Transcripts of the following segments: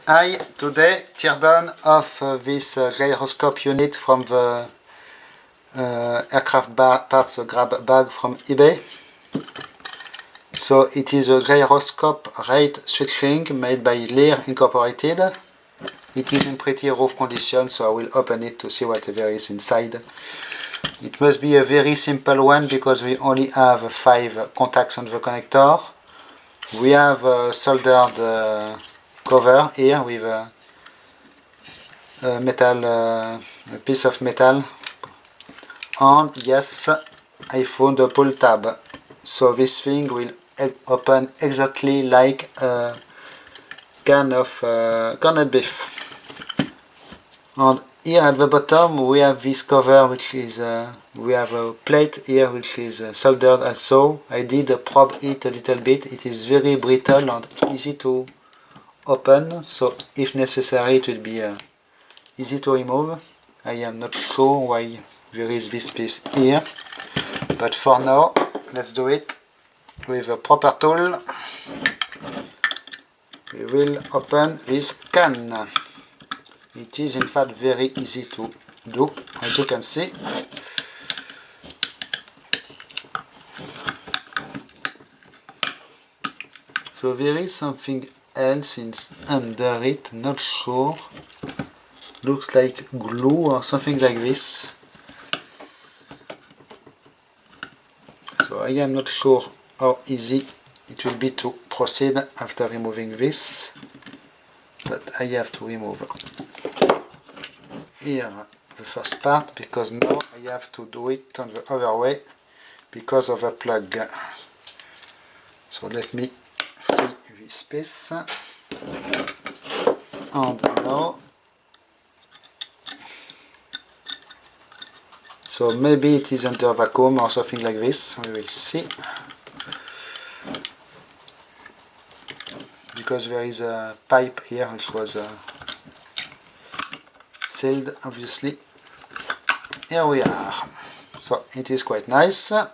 I today tear down of this gyroscope unit from the aircraft parts grab bag from eBay. So it is a gyroscope rate switching made by Lear Incorporated. It is in pretty rough condition, so I will open it to see what there is inside. It must be a very simple one because we only have 5 contacts on the connector. We have a soldered cover here with a metal, a piece of metal, and yes, I found a pull tab. So this thing will open exactly like a can of corned beef. And here at the bottom we have this cover, which is we have a plate here which is soldered also. I did probe it a little bit. It is very brittle and easy to open, so if necessary it will be easy to remove. I am not sure why there is this piece here, but for now let's do it with a proper tool. We will open this can. It is in fact very easy to do, as you can see. So there is something else under it, not sure. Looks like glue or something like this. So I am not sure how easy it will be to proceed after removing this, but I have to remove here the first part because now I have to do it on the other way because of a plug. So let me free this piece, and now, so maybe it is under vacuum or something like this, we will see, because there is a pipe here which was sealed, obviously. Here we are. So it is quite nice. It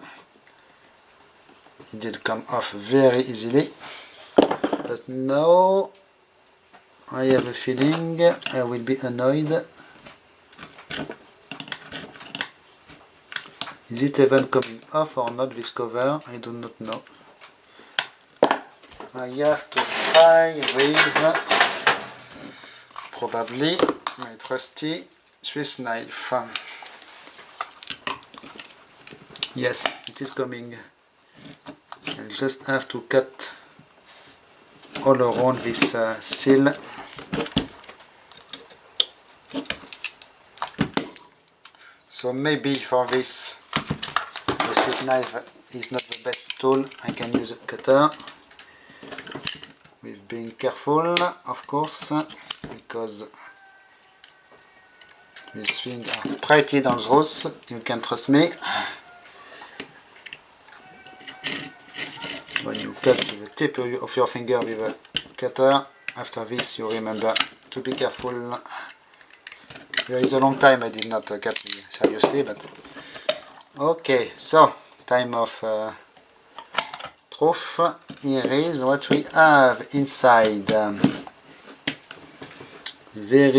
did come off very easily, but now I have a feeling I will be annoyed. Is it even coming off or not, this cover? I do not know. I have to try with probably my trusty Swiss knife. Yes, it is coming. I just have to cut all around this seal. So maybe for this the Swiss knife is not the best tool. I can use a cutter with being careful, of course, because these things are pretty dangerous, you can trust me. When you cut the tip of your finger with a cutter, after this you remember to be careful. There is a long time I did not cut me seriously, but okay, so time of truth. Here is what we have inside. There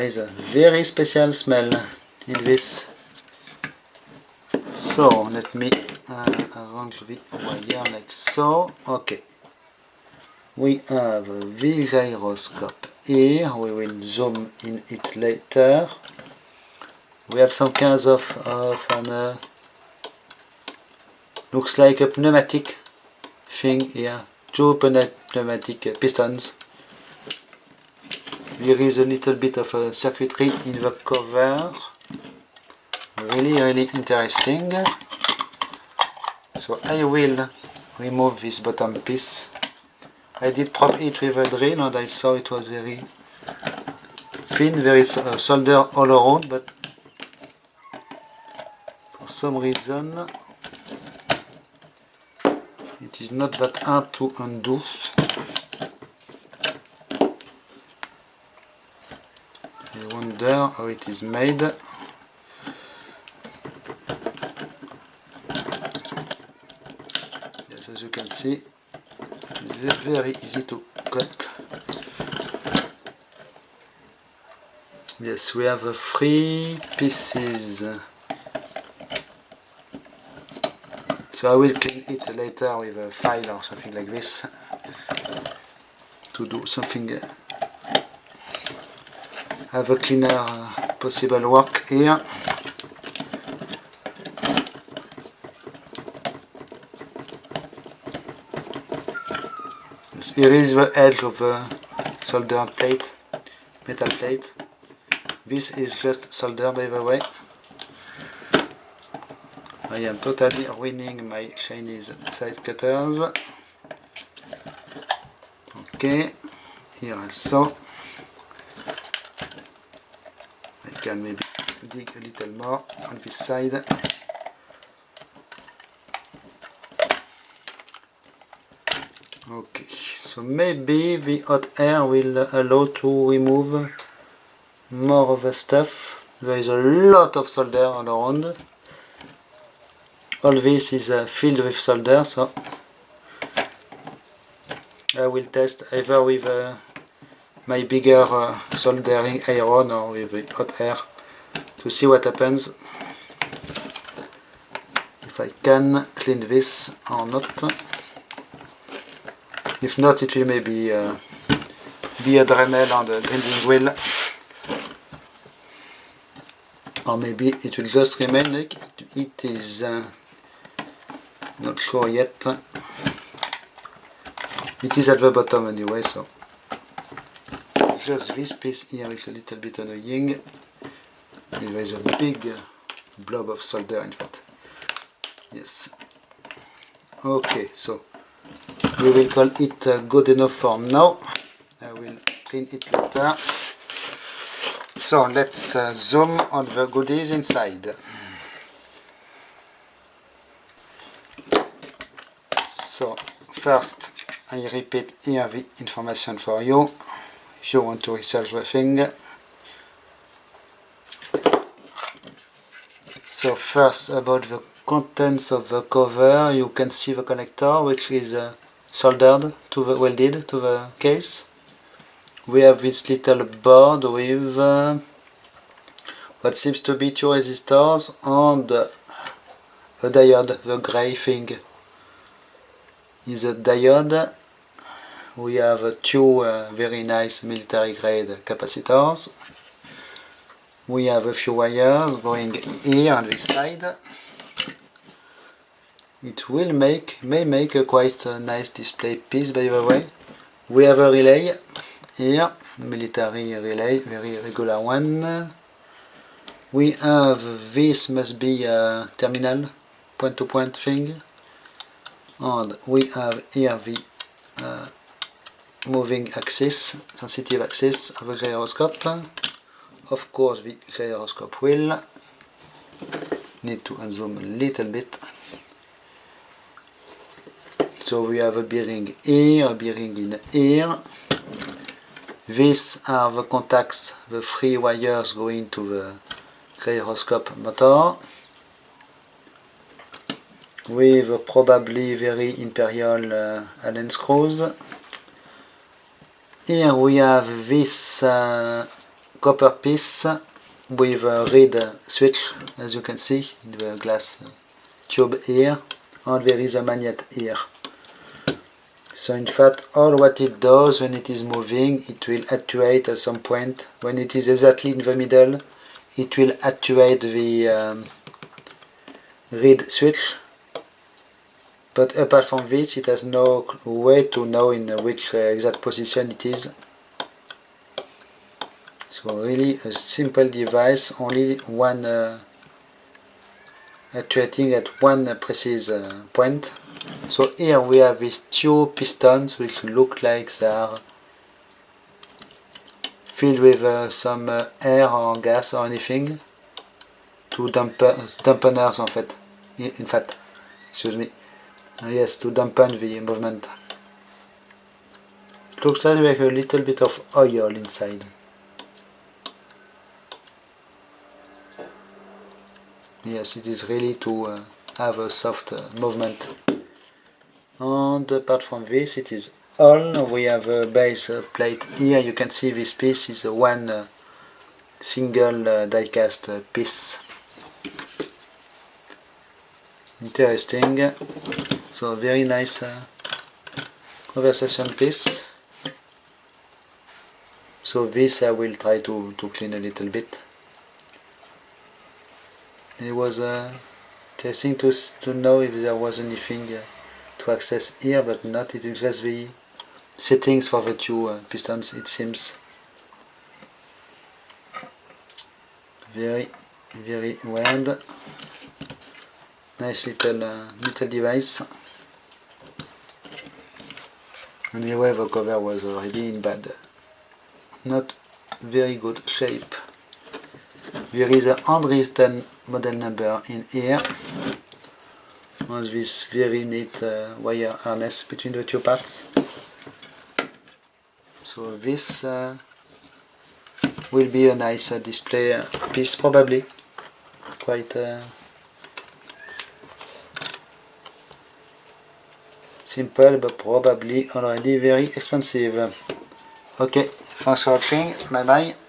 is a very special smell in this. So let me arrange the wire like so. Okay, we have the gyroscope here. We will zoom in it later. We have some kinds of an looks like a pneumatic thing here. 2 pneumatic pistons. There is a little bit of a circuitry in the cover. Really interesting. So I will remove this bottom piece. I did prop it with a drill and I saw it was very thin, very soldered all around, but for some reason it is not that hard to undo. I wonder how it is made. Yes, as you can see, it's very easy to cut. Yes, we have 3 pieces. So I will clean it later with a file or something like this to do something, have a cleaner possible work here. Yes, here is the edge of the solder plate, metal plate. This is just solder, by the way. I am totally ruining my Chinese side cutters. Okay, here also. I can maybe dig a little more on this side. Okay, so maybe the hot air will allow to remove more of the stuff. There is a lot of solder all around. All this is filled with solder, so I will test either with my bigger soldering iron or with the hot air to see what happens, if I can clean this or not. If not, it will maybe be a Dremel on the grinding wheel, or maybe it will just remain like it is. Not sure yet. It is at the bottom anyway, so just this piece here is a little bit annoying. There is a big blob of solder in fact. Yes. Okay, so we will call it good enough for now. I will clean it later. So let's zoom on the goodies inside. So first I repeat here the information for you if you want to research the thing. So first, about the contents of the cover, you can see the connector, which is soldered to the welded to the case. We have this little board with what seems to be 2 resistors and a diode, the gray thing is a diode. We have 2 very nice military grade capacitors. We have a few wires going here on this side. It may make a quite nice display piece, by the way. We have a relay here, military relay, very regular one. We have, this must be a terminal, point-to-point thing. And we have here the moving axis, sensitive axis of the gyroscope. Of course, the gyroscope wheel. Need to unzoom a little bit. So we have a bearing here, a bearing in here. These are the contacts, the 3 wires going to the gyroscope motor, with probably very imperial Allen screws. Here we have this copper piece with a reed switch, as you can see in the glass tube here, and there is a magnet here. So in fact, all what it does when it is moving, it will actuate at some point. When it is exactly in the middle, it will actuate the reed switch. But apart from this, it has no way to know in which exact position it is. So really a simple device, only one actuating at one precise point. So here we have these 2 pistons which look like they are filled with some air or gas or anything. 2 dampeners in fact, excuse me. Yes, to dampen the movement. It looks like a little bit of oil inside. Yes, it is really to have a soft movement. And apart from this, it is all. We have a base plate here. You can see this piece is one single die-cast piece. Interesting. So very nice conversation piece. So this I will try to clean a little bit. It was interesting to know if there was anything to access here, but not. It is just the settings for the two pistons, it seems. Very weird. Nice little device. Anyway, the cover was already in bad, not very good shape. There is a handwritten model number in here on this very neat wire harness between the two parts. So this will be a nice display piece, probably quite simple, but probably already very expensive. Okay, thanks for watching, bye bye.